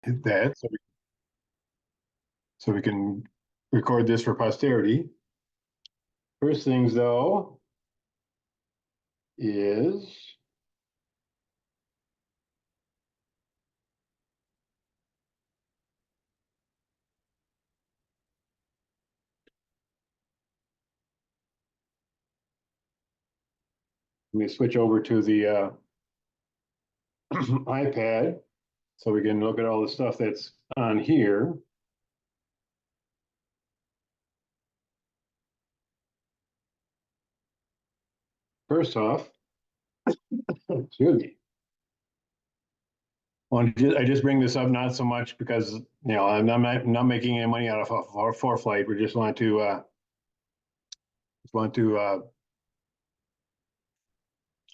hit that so we can record this for posterity. First things though is let me switch over to the iPad so we can look at all the stuff that's on here. First off, excuse me. I just bring this up not so much because I'm not making any money out of our ForeFlight. We just want to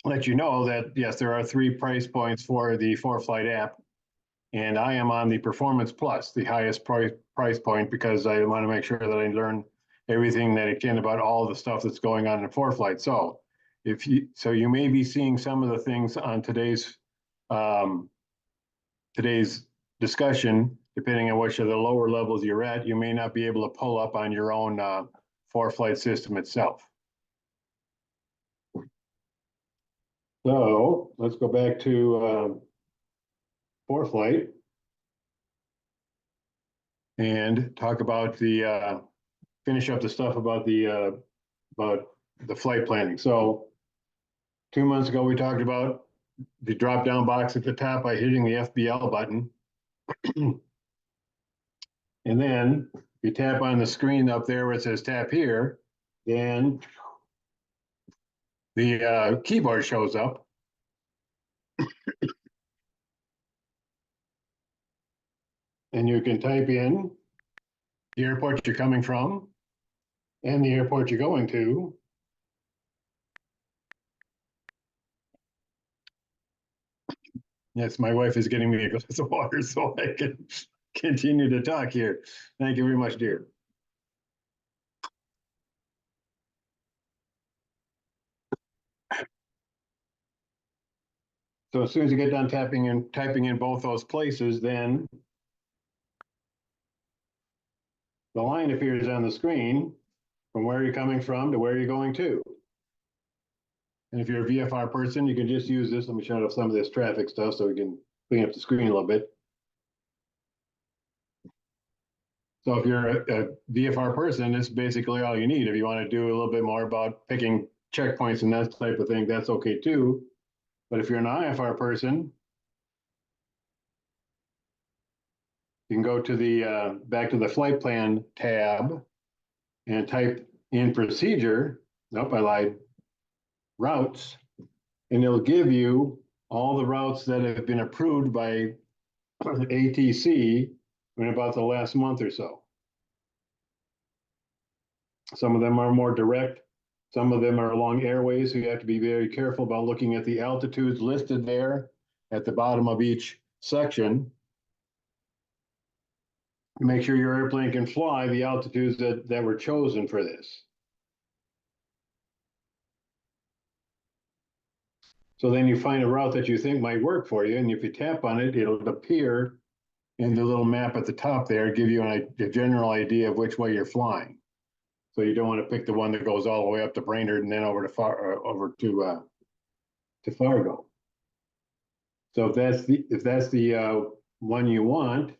let you know that yes, there are 3 price points for the ForeFlight app, and I am on the Performance Plus, the highest price point, because I want to make sure that I learn everything that I can about all the stuff that's going on in ForeFlight. So you may be seeing some of the things on today's discussion, depending on which of the lower levels you're at, you may not be able to pull up on your own ForeFlight system itself. So let's go back to ForeFlight and talk about finish up the stuff about the flight planning. So 2 months ago, we talked about the drop-down box at the top by hitting the FBL button. And then you tap on the screen up there where it says tap here, then the keyboard shows up. And you can type in the airport you're coming from and the airport you're going to. Yes, my wife is getting me a glass of water so I can continue to talk here. Thank you very much, dear. So as soon as you get done typing in both those places, then the line appears on the screen from where you're coming from to where you're going to. And if you're a VFR person, you can just use this. Let me shut off some of this traffic stuff so we can clean up the screen a little bit. So if you're a VFR person, it's basically all you need. If you want to do a little bit more about picking checkpoints and that type of thing, that's okay too. But if you're an IFR person, you can go to the back to the flight plan tab and type in procedure. Nope, I lied. Routes, and it'll give you all the routes that have been approved by ATC in about the last month or so. Some of them are more direct. Some of them are along airways, so you have to be very careful about looking at the altitudes listed there at the bottom of each section. Make sure your airplane can fly the altitudes that were chosen for this. So then you find a route that you think might work for you, and if you tap on it, it'll appear in the little map at the top there, give you a general idea of which way you're flying. So you don't want to pick the one that goes all the way up to Brainerd and then over to Fargo. So if that's the one you want,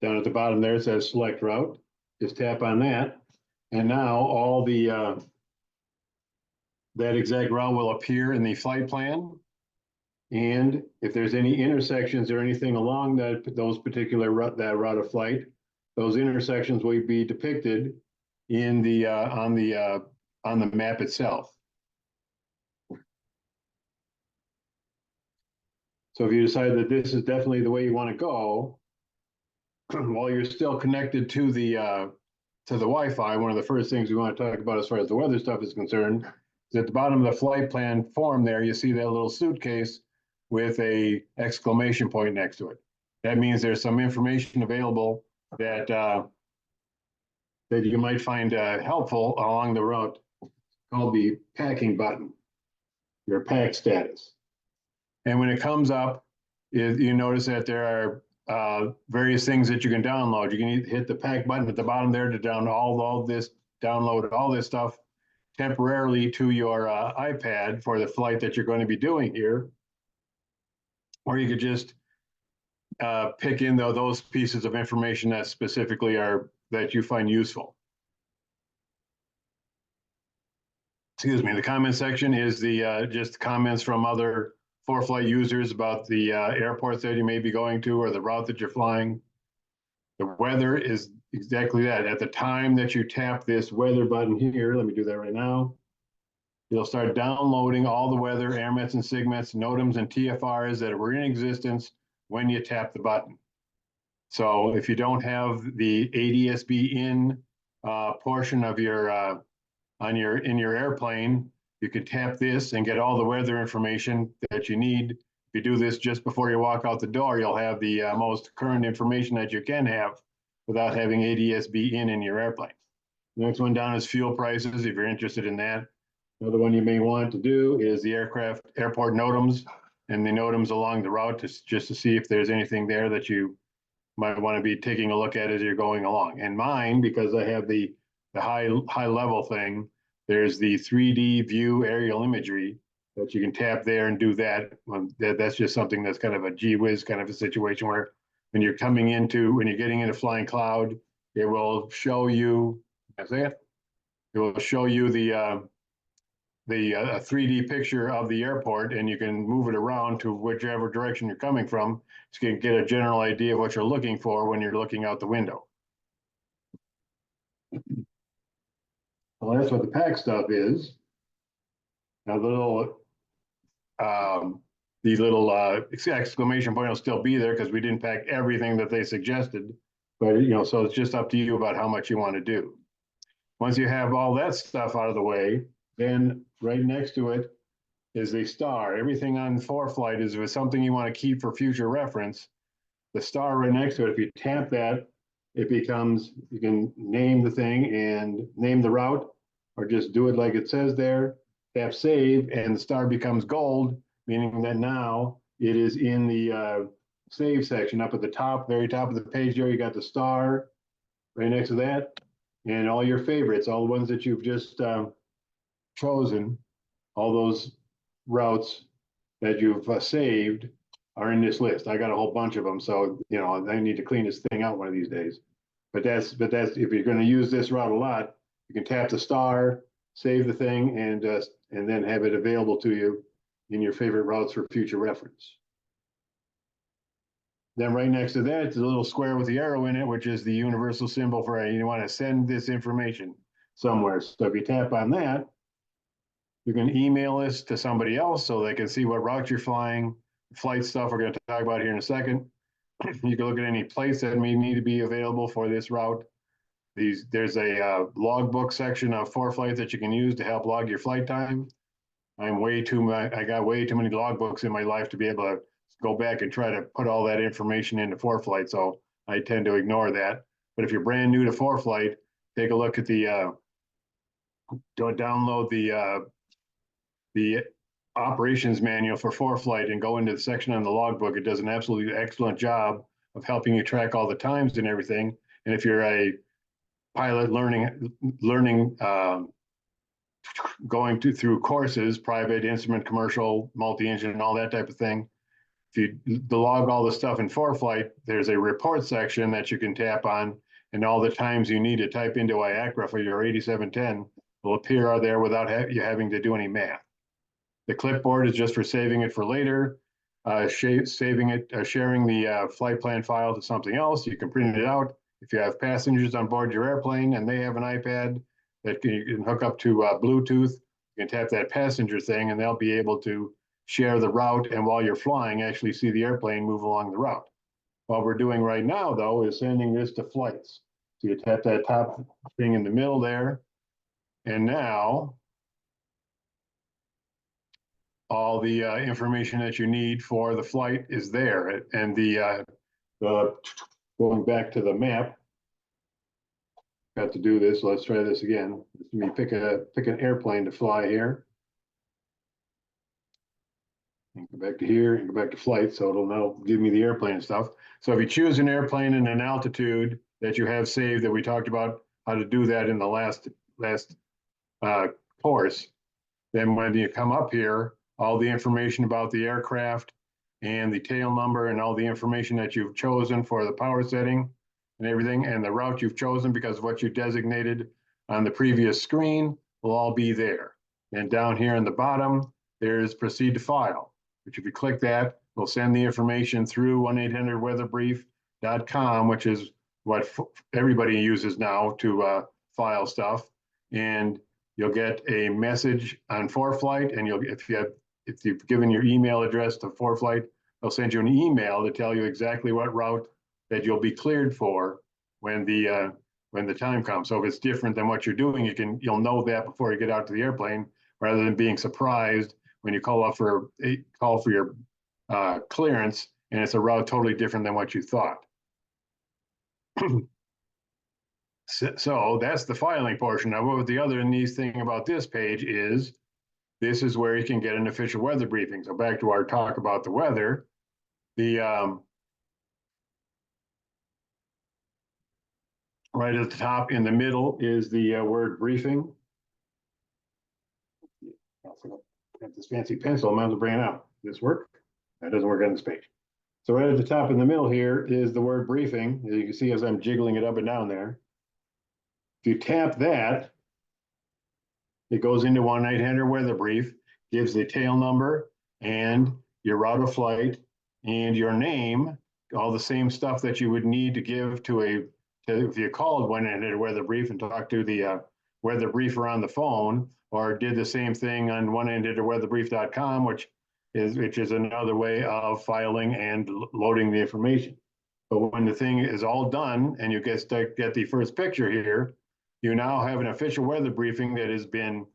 down at the bottom there it says select route. Just tap on that, and now all the that exact route will appear in the flight plan. And if there's any intersections or anything along those particular route of flight, those intersections will be depicted in the on the map itself. So if you decide that this is definitely the way you want to go, while you're still connected to the Wi-Fi, one of the first things we want to talk about as far as the weather stuff is concerned is at the bottom of the flight plan form there, you see that little suitcase with a exclamation point next to it. That means there's some information available that that you might find helpful along the route called the packing button, your pack status. And when it comes up, you notice that there are various things that you can download. You can hit the pack button at the bottom there to download all this stuff temporarily to your iPad for the flight that you're going to be doing here. Or you could just pick in those pieces of information that specifically that you find useful. Excuse me, the comment section is the just comments from other ForeFlight users about the airports that you may be going to or the route that you're flying. The weather is exactly that. At the time that you tap this weather button here, let me do that right now, you'll start downloading all the weather, airmets and SIGMETs, NOTAMs and TFRs that were in existence when you tap the button. So if you don't have the ADSB in portion of your in your airplane, you can tap this and get all the weather information that you need. If you do this just before you walk out the door, you'll have the most current information that you can have without having ADSB in your airplane. The next one down is fuel prices, if you're interested in that. Another one you may want to do is the airport NOTAMs and the NOTAMs along the route just to see if there's anything there that you might want to be taking a look at as you're going along. And mine, because I have the high level thing, there's the 3D view aerial imagery that you can tap there and do that. That's just something that's kind of a gee whiz kind of a situation where when you're getting into flying cloud, it will show you, it will show you the 3D picture of the airport, and you can move it around to whichever direction you're coming from, so you can get a general idea of what you're looking for when you're looking out the window. Well, that's what the pack stuff is. Now the little exclamation point will still be there because we didn't pack everything that they suggested, but so it's just up to you about how much you want to do. Once you have all that stuff out of the way, then right next to it is the star. Everything on ForeFlight is with something you want to keep for future reference. The star right next to it, if you tap that, it becomes, you can name the thing and name the route, or just do it like it says there, tap save, and the star becomes gold, meaning that now it is in the save section up at the top, very top of the page there. You got the star right next to that, and all your favorites, all the ones that you've just chosen, all those routes that you've saved are in this list. I got a whole bunch of them, so I need to clean this thing out one of these days. But that's if you're going to use this route a lot, you can tap the star, save the thing, and then have it available to you in your favorite routes for future reference. Then right next to that is a little square with the arrow in it, which is the universal symbol for you want to send this information somewhere. So if you tap on that, you can email this to somebody else so they can see what route you're flying, flight stuff we're going to talk about here in a second. You can look at any place that may need to be available for this route. There's a logbook section of ForeFlight that you can use to help log your flight time. I got way too many logbooks in my life to be able to go back and try to put all that information into ForeFlight, so I tend to ignore that. But if you're brand new to ForeFlight, take a look at download the operations manual for ForeFlight and go into the section on the logbook. It does an absolutely excellent job of helping you track all the times and everything. And if you're a pilot learning going through courses, private, instrument, commercial, multi-engine, and all that type of thing, if you log all the stuff in ForeFlight, there's a report section that you can tap on, and all the times you need to type into IACRA for your 8710 will appear there without you having to do any math. The clipboard is just for saving it for later, sharing the flight plan file to something else. You can print it out. If you have passengers on board your airplane and they have an iPad that you can hook up to Bluetooth, you can tap that passenger thing and they'll be able to share the route, and while you're flying, actually see the airplane move along the route. What we're doing right now, though, is sending this to flights. So you tap that top thing in the middle there, and now all the information that you need for the flight is there. And going back to the map, got to do this. Let's try this again. Let me pick an airplane to fly here. And go back to here and go back to flight, so it'll now give me the airplane stuff. So if you choose an airplane and an altitude that you have saved, that we talked about how to do that in the last course, then when you come up here, all the information about the aircraft and the tail number and all the information that you've chosen for the power setting and everything, and the route you've chosen because of what you designated on the previous screen will all be there. And down here in the bottom, there's proceed to file, which if you click that, we'll send the information through 1-800-weatherbrief.com, which is what everybody uses now to file stuff. And you'll get a message on ForeFlight, and if you've given your email address to ForeFlight, they'll send you an email to tell you exactly what route that you'll be cleared for when the time comes. So if it's different than what you're doing, you'll know that before you get out to the airplane, rather than being surprised when you call for your clearance and it's a route totally different than what you thought. So that's the filing portion. Now, what the other neat thing about this page is, this is where you can get an official weather briefing. So back to our talk about the weather, right at the top in the middle is the word briefing. Got this fancy pencil, I'm going to bring it out. Does this work? That doesn't work on this page. So right at the top in the middle here is the word briefing. As you can see as I'm jiggling it up and down there. If you tap that, it goes into 1-800-weather brief, gives the tail number and your route of flight and your name, all the same stuff that you would need to give to if you called 1-800-weather brief and talked to the weather briefer on the phone, or did the same thing on 1-800-weatherbrief.com, which is another way of filing and loading the information. But when the thing is all done and you get the first picture here, you now have an official weather briefing that has been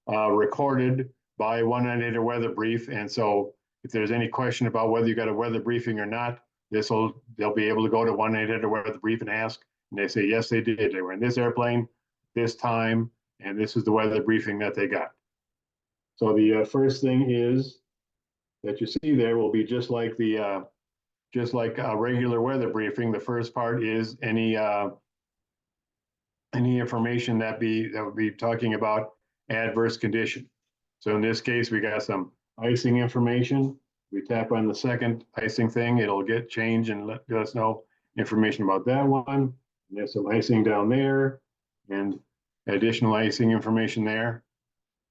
recorded by 1-800-weather brief. And so if there's any question about whether you got a weather briefing or not, they'll be able to go to 1-800-weather brief and ask, and they say, yes, they did. They were in this airplane, this time, and this is the weather briefing that they got. So the first thing is that you see there will be just like a regular weather briefing. The first part is any information that would be talking about adverse condition. So in this case, we got some icing information. We tap on the second icing thing, it'll get changed and let us know information about that one. And there's some icing down there and additional icing information there.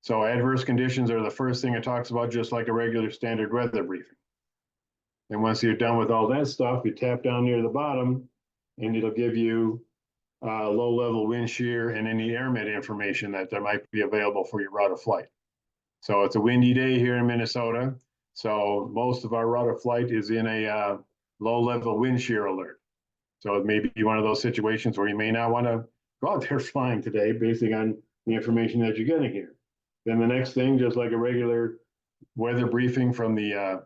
So adverse conditions are the first thing it talks about, just like a regular standard weather briefing. And once you're done with all that stuff, you tap down near the bottom and it'll give you low-level wind shear and any airmet information that might be available for your route of flight. So it's a windy day here in Minnesota. So most of our route of flight is in a low-level wind shear alert. So it may be one of those situations where you may not want to go out there flying today based on the information that you're getting here. Then the next thing, just like a regular weather briefing from the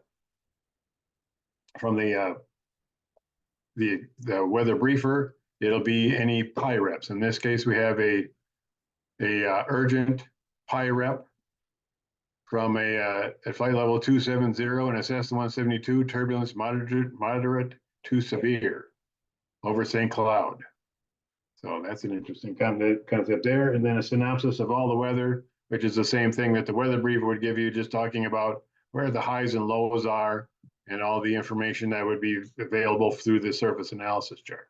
weather briefer, it'll be any PI reps. In this case, we have a urgent PI rep from at flight level 270 and a Cessna 172, turbulence moderate to severe over St. Cloud. So that's an interesting concept there. And then a synopsis of all the weather, which is the same thing that the weather briefer would give you, just talking about where the highs and lows are and all the information that would be available through the surface analysis chart.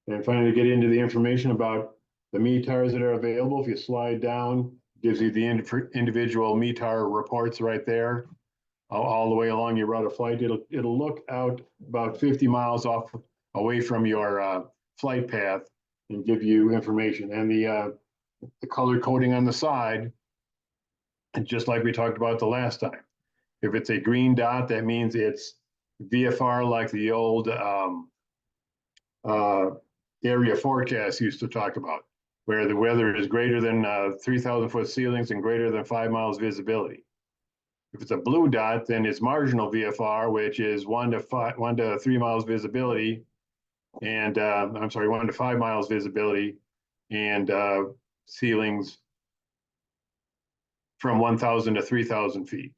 And finally, get into the information about the METARs that are available. If you slide down, gives you the individual METAR reports right there, all the way along your route of flight. It'll look out about 50 miles away from your flight path and give you information. And the color coding on the side, and just like we talked about the last time, if it's a green dot, that means it's VFR, like the old area forecast used to talk about, where the weather is greater than 3,000-foot ceilings and greater than 5 miles visibility. If it's a blue dot, then it's marginal VFR, which is 1 to 3 miles visibility, and I'm sorry, 1 to 5 miles visibility, and ceilings from 1,000 to 3,000 feet.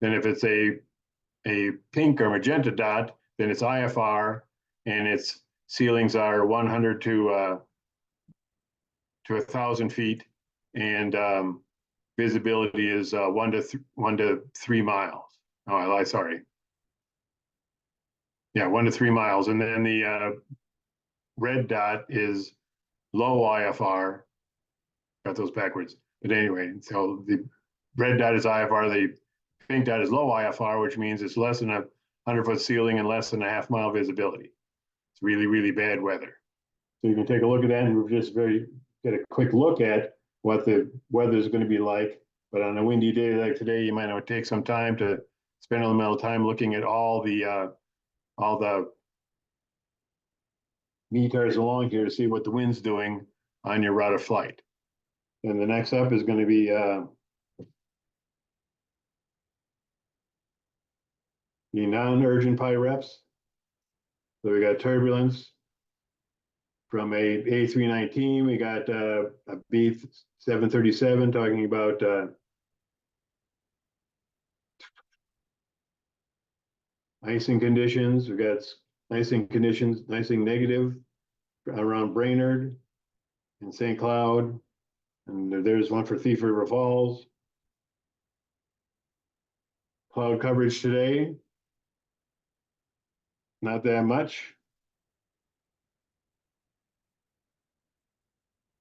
Then if it's a pink or magenta dot, then it's IFR, and its ceilings are 100 to 1,000 feet, and visibility is 1 to 3 miles. Oh, sorry. Yeah, 1 to 3 miles, and then the red dot is low IFR. Got those backwards, but anyway, so the red dot is IFR. The pink dot is low IFR, which means it's less than a 100-foot ceiling and less than a half-mile visibility. It's really, really bad weather. So you can take a look at that, and we'll just get a quick look at what the weather is going to be like. But on a windy day like today, you might want to take some time to spend a little time looking at all the meters along here to see what the wind's doing on your route of flight. And the next up is going to be the non-urgent PIREPs. So we got turbulence from a A319. We got a B737 talking about icing conditions. We got icing conditions, icing negative around Brainerd and St. Cloud. And there's one for Thief River Falls. Cloud coverage today, not that much.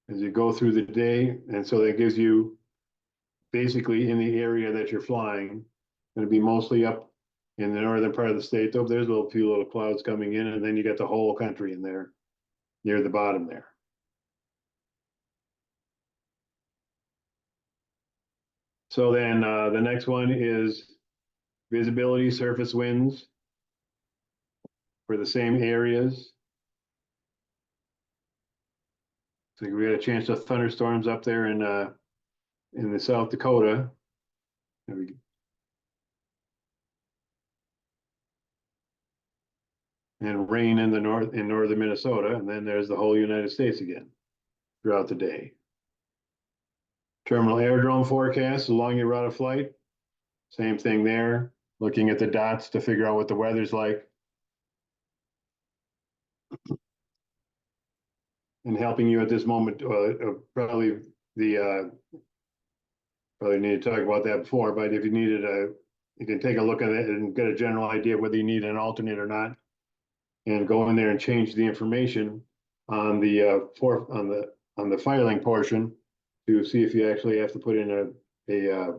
As you go through the day, and so that gives you basically in the area that you're flying, going to be mostly up in the northern part of the state. Though there's a few little clouds coming in, and then you got the whole country in there near the bottom there. So then the next one is visibility, surface winds for the same areas. So we got a chance of thunderstorms up there in the South Dakota. And rain in the northern Minnesota, and then there's the whole United States again throughout the day. Terminal aerodrome forecasts along your route of flight. Same thing there, looking at the dots to figure out what the weather's like. And helping you at this moment, probably need to talk about that before, but if you needed you can take a look at it and get a general idea whether you need an alternate or not, and go in there and change the information on the on the filing portion to see if you actually have to put in a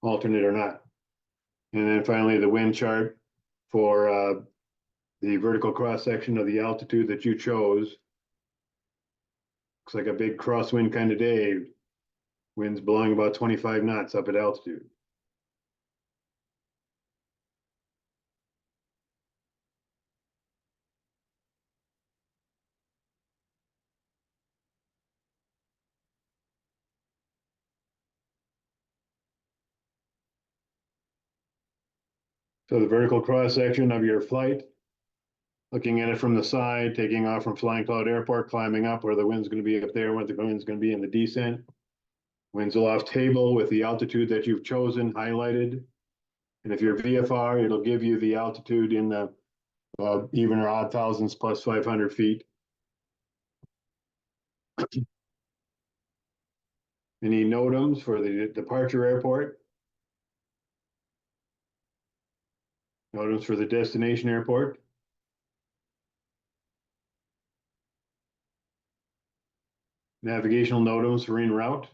alternate or not. And then finally, the wind chart for the vertical cross section of the altitude that you chose. Looks like a big crosswind kind of day. Winds blowing about 25 knots up at altitude. So the vertical cross section of your flight, looking at it from the side, taking off from Flying Cloud Airport, climbing up where the wind's going to be up there, where the wind's going to be in the descent. Winds aloft table with the altitude that you've chosen highlighted. And if you're VFR, it'll give you the altitude in the even or odd thousands plus 500 feet. Any NOTAMs for the departure airport. NOTAMs for the destination airport. Navigational NOTAMs for en route.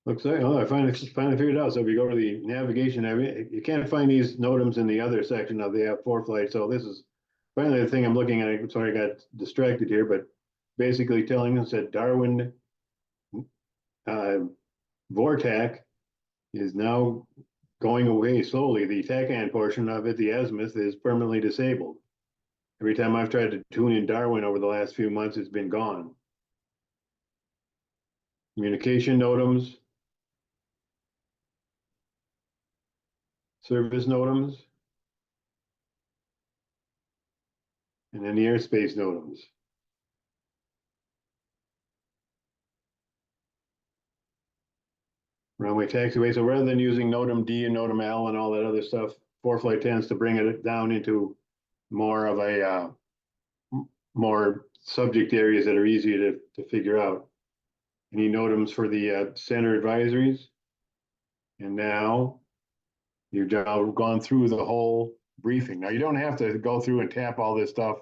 Looks like, oh, I finally figured it out. So if you go to the navigation, you can't find these NOTAMs in the other section of the ForeFlight. So this is finally the thing I'm looking at. I'm sorry, I got distracted here, but basically telling us that Darwin VORTAC is now going away slowly. The TACAN portion of it, the azimuth, is permanently disabled Every time I've tried to tune in Darwin over the last few months, it's been gone. Communication NOTAMs, service NOTAMs, and then the airspace NOTAMs. Runway taxiway. So rather than using NOTAM D and NOTAM L and all that other stuff, ForeFlight tends to bring it down into more of a more subject areas that are easy to figure out. Any NOTAMs for the center advisories. And now you've gone through the whole briefing. Now you don't have to go through and tap all this stuff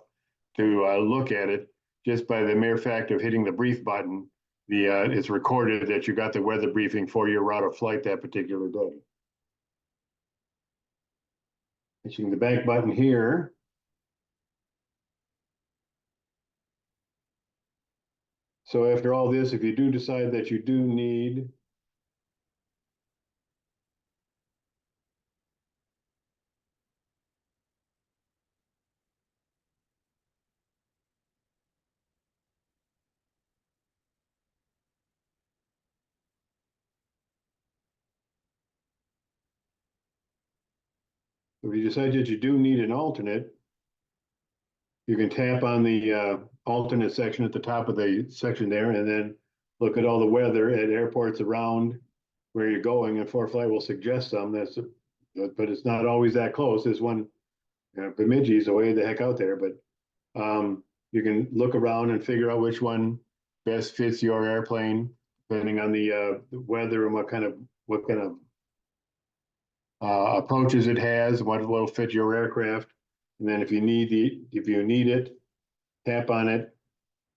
to look at it. Just by the mere fact of hitting the brief button, it's recorded that you got the weather briefing for your route of flight that particular day. Hitching the back button here. So after all this, if you do decide that you do need if you decide that you do need an alternate, you can tap on the alternate section at the top of the section there and then look at all the weather at airports around where you're going, and ForeFlight will suggest some. But it's not always that close. There's one, Bemidji's way the heck out there, but you can look around and figure out which one best fits your airplane, depending on the weather and what kind of approaches it has, what will fit your aircraft. And then if you need it, tap on it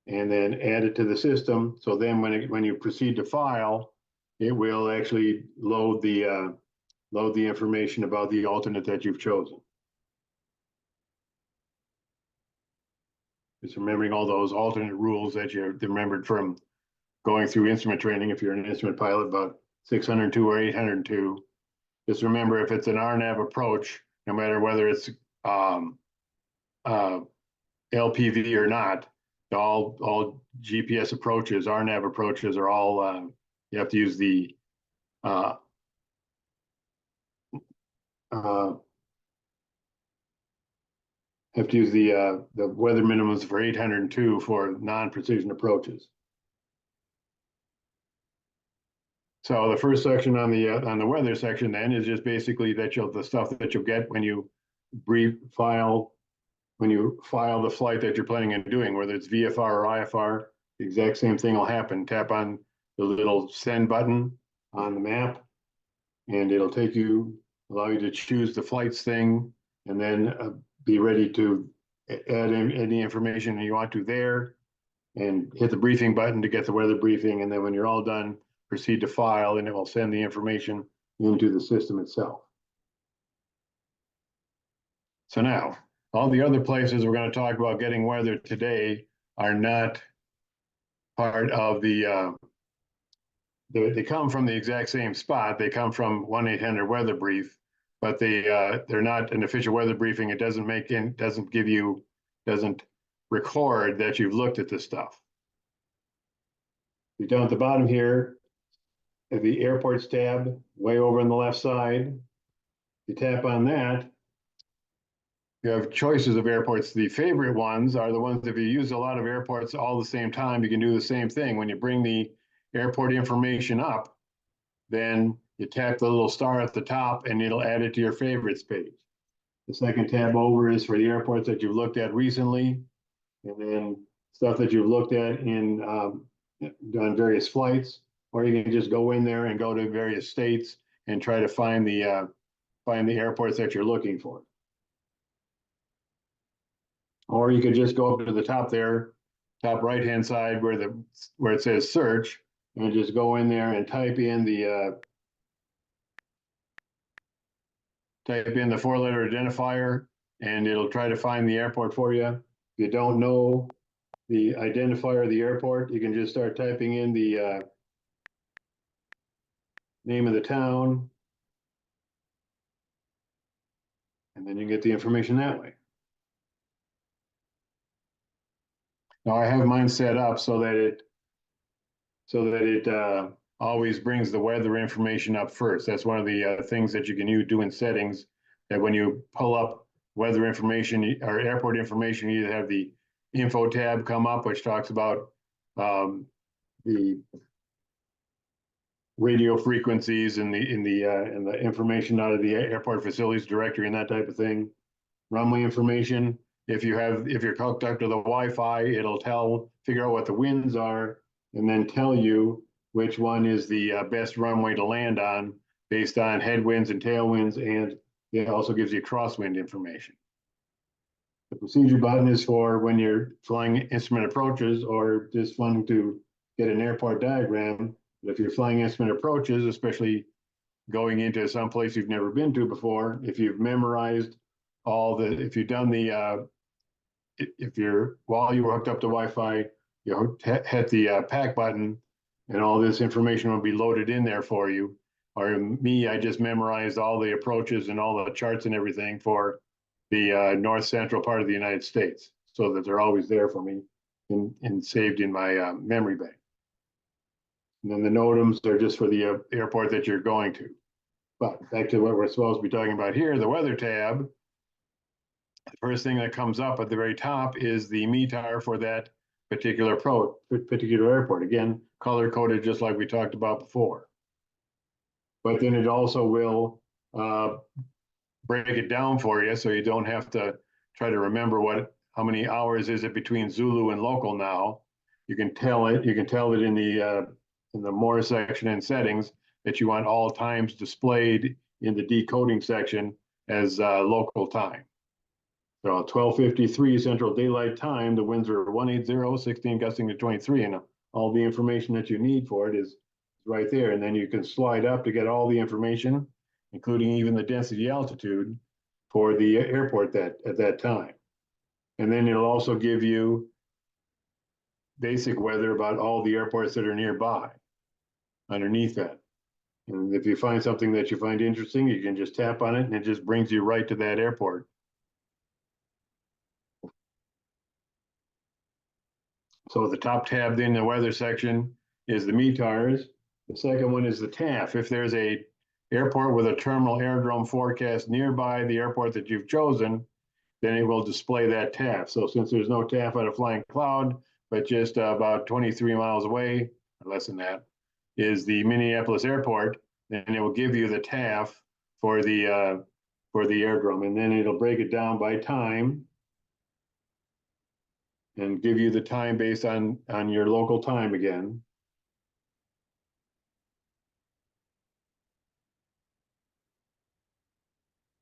and then add it to the system. So then when you proceed to file, it will actually load the information about the alternate that you've chosen. Just remembering all those alternate rules that you remembered from going through instrument training. If you're an instrument pilot, about 602 or 802. Just remember, if it's an RNAV approach, no matter whether it's LPV or not, all GPS approaches, RNAV approaches are all, you have to use the weather minimums for 802 for non-precision approaches. So the first section on the weather section then is just basically that the stuff that you'll get when you file the flight that you're planning on doing, whether it's VFR or IFR, the exact same thing will happen. Tap on the little send button on the map, and it'll allow you to choose the flights thing, and then be ready to add in any information you want to there, and hit the briefing button to get the weather briefing. And then when you're all done, proceed to file, and it will send the information into the system itself. So now, all the other places we're going to talk about getting weather today are not part of they come from the exact same spot. They come from 1-800 weather brief, but they're not an official weather briefing. It doesn't record that you've looked at this stuff. You're down at the bottom here, at the airports tab, way over on the left side. You tap on that. You have choices of airports. The favorite ones are the ones, if you use a lot of airports all the same time, you can do the same thing. When you bring the airport information up, then you tap the little star at the top and it'll add it to your favorites page. The second tab over is for the airports that you've looked at recently, and then stuff that you've looked at on various flights, or you can just go in there and go to various states and try to find the airports that you're looking for. Or you could just go up to the top there, top right-hand side where it says search, and just go in there and type in the 4-letter identifier, and it'll try to find the airport for you. If you don't know the identifier of the airport, you can just start typing in the name of the town, and then you get the information that way. Now I have mine set up so that it always brings the weather information up first. That's one of the things that you can do in settings, that when you pull up weather information or airport information, you either have the info tab come up, which talks about the radio frequencies and the information out of the airport facilities directory and that type of thing. Runway information. If you're hooked up to the Wi-Fi, it'll figure out what the winds are, and then tell you which one is the best runway to land on based on headwinds and tailwinds, and it also gives you crosswind information. The procedure button is for when you're flying instrument approaches or just wanting to get an airport diagram. If you're flying instrument approaches, especially going into some place you've never been to before, if you've memorized if you've done while you were hooked up to Wi-Fi, you hit the pack button, and all this information will be loaded in there for you. Or me, I just memorized all the approaches and all the charts and everything for the north central part of the United States, so that they're always there for me and saved in my memory bank. And then the NOTAMs are just for the airport that you're going to. But back to what we're supposed to be talking about here, the weather tab. The first thing that comes up at the very top is the METAR for that particular airport. Again, color coded just like we talked about before. But then it also will break it down for you, so you don't have to try to remember how many hours is it between Zulu and local now. You can tell it in the more section and settings that you want all times displayed in the decoding section as local time. So 12:53 Central Daylight Time, the winds are 180, 16 gusting to 23, and all the information that you need for it is right there. And then you can slide up to get all the information, including even the density altitude for the airport at that time. And then it'll also give you basic weather about all the airports that are nearby underneath that. And if you find something that you find interesting, you can just tap on it and it just brings you right to that airport. So the top tab in the weather section is the METARs. The second one is the TAF. If there's a airport with a terminal aerodrome forecast nearby the airport that you've chosen, then it will display that TAF. So since there's no TAF at a flying cloud, but just about 23 miles away, or less than that, is the Minneapolis airport, then it will give you the TAF for the aerodrome, and then it'll break it down by time and give you the time based on your local time again.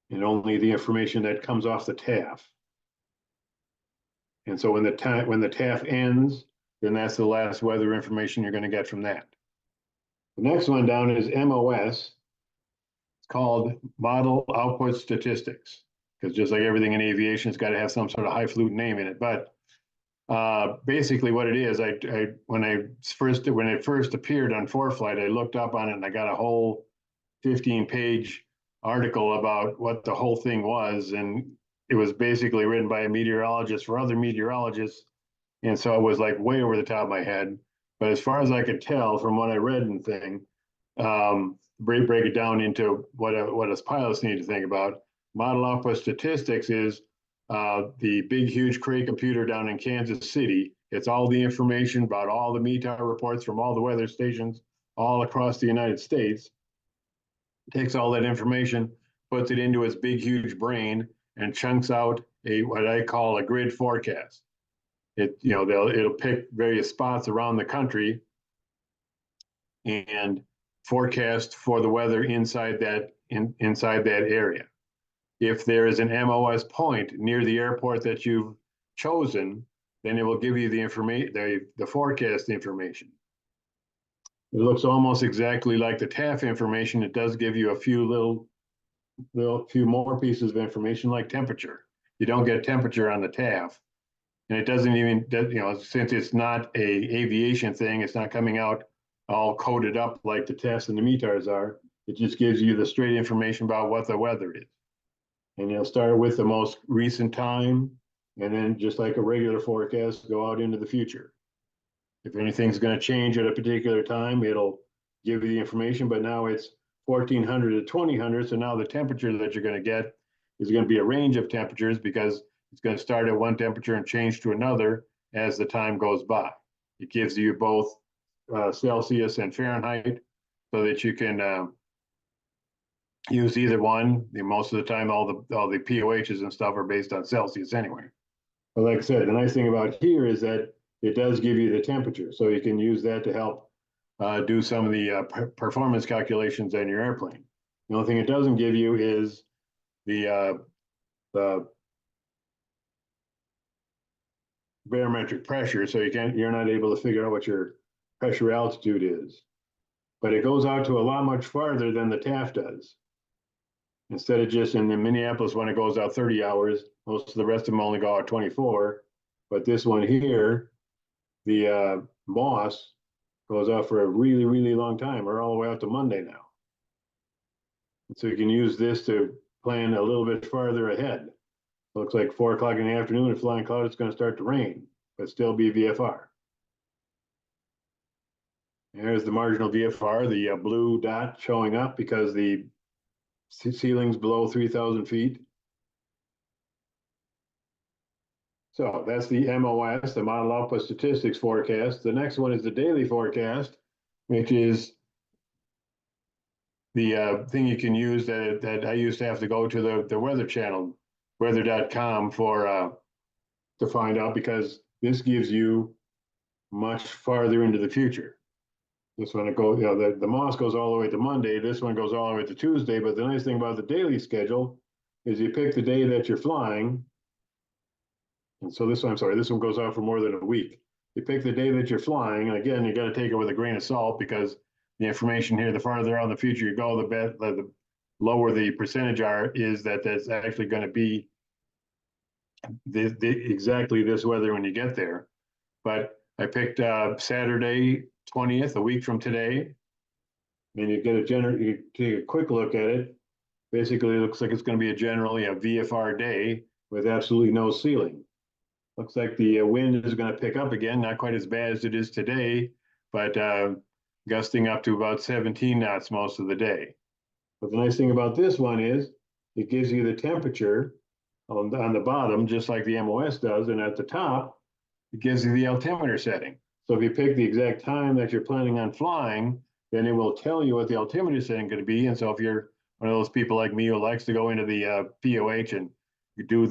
And only the information that comes off the TAF. And so when the TAF ends, then that's the last weather information you're going to get from that. The next one down is MOS. It's called Model Output Statistics, because just like everything in aviation, it's got to have some sort of highfalutin name in it. But basically what it is, when it first appeared on ForeFlight, I looked up on it and I got a whole 15-page article about what the whole thing was, and it was basically written by a meteorologist for other meteorologists, and so it was like way over the top of my head. But as far as I could tell from what I read and thing, break it down into what us pilots need to think about. Model output statistics is the big, huge Cray computer down in Kansas City. It's all the information about all the METAR reports from all the weather stations all across the United States. Takes all that information, puts it into its big, huge brain, and chunks out what I call a grid forecast. It'll pick various spots around the country and forecast for the weather inside that area. If there is an MOS point near the airport that you've chosen, then it will give you the forecast information. It looks almost exactly like the TAF information. It does give you a few more pieces of information, like temperature. You don't get temperature on the TAF, and it doesn't even, since it's not a aviation thing, it's not coming out all coded up like the TAFs and the METARs are. It just gives you the straight information about what the weather is. And you'll start with the most recent time, And then just like a regular forecast, go out into the future. If anything's going to change at a particular time, it'll give you the information, but now it's 1400 to 2000. So now the temperature that you're going to get is going to be a range of temperatures because it's going to start at one temperature and change to another as the time goes by. It gives you both Celsius and Fahrenheit so that you can use either one. Most of the time, all the POHs and stuff are based on Celsius anyway. But like I said, the nice thing about here is that it does give you the temperature, so you can use that to help do some of the performance calculations on your airplane. The only thing it doesn't give you is the barometric pressure, so you're not able to figure out what your pressure altitude is. But it goes out to a lot much farther than the TAF does. Instead of just in the Minneapolis one, it goes out 30 hours. Most of the rest of them only go out 24. But this one here, the Moss, goes out for a really, really long time, or all the way out to Monday now. So you can use this to plan a little bit farther ahead. It looks like 4 o'clock in the afternoon, a flying cloud, it's going to start to rain, but still be VFR. There's the marginal VFR, the blue dot showing up because the ceiling's below 3,000 feet. So that's the MOS, the model output statistics forecast. The next one is the daily forecast, which is the thing you can use that I used to have to go to the Weather Channel, weather.com, for to find out, because this gives you much farther into the future. This one, the Moss goes all the way to Monday. This one goes all the way to Tuesday. But the nice thing about the daily schedule is you pick the day that you're flying. And so this one goes out for more than a week. You pick the day that you're flying, and again, you got to take it with a grain of salt, because the information here, the farther out in the future you go, the lower the percentage is that that's actually going to be exactly this weather when you get there. But I picked Saturday 20th, a week from today, and you take a quick look at it. Basically, it looks like it's going to be generally a VFR day with absolutely no ceiling. Looks like the wind is going to pick up again, not quite as bad as it is today, but gusting up to about 17 knots most of the day. But the nice thing about this one is it gives you the temperature on the bottom, just like the MOS does, and at the top, it gives you the altimeter setting. So if you pick the exact time that you're planning on flying, then it will tell you what the altimeter setting is going to be. And so if you're one of those people like me who likes to go into the POH and you do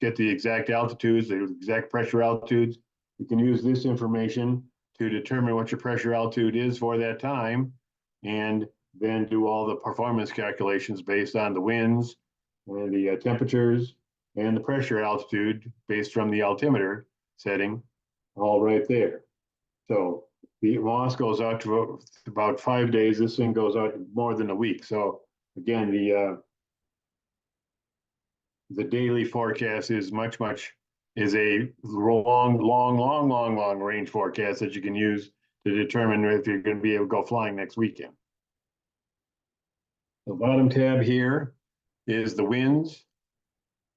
get the exact altitudes, the exact pressure altitudes, you can use this information to determine what your pressure altitude is for that time, and then do all the performance calculations based on the winds and the temperatures and the pressure altitude based from the altimeter setting, all right there. So the Moss goes out to about 5 days. This thing goes out more than a week. So again, the daily forecast is is a long range forecast that you can use to determine if you're going to be able to go flying next weekend. The bottom tab here is the winds,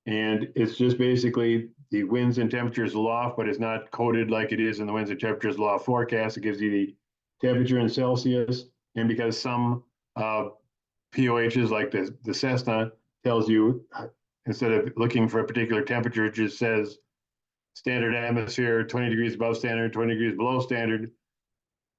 and it's just basically the winds and temperatures aloft, but it's not coded like it is in the winds and temperatures aloft forecast. It gives you the temperature in Celsius, and because some POHs like the Cessna tells you, instead of looking for a particular temperature, it just says standard atmosphere, 20 degrees above standard, 20 degrees below standard.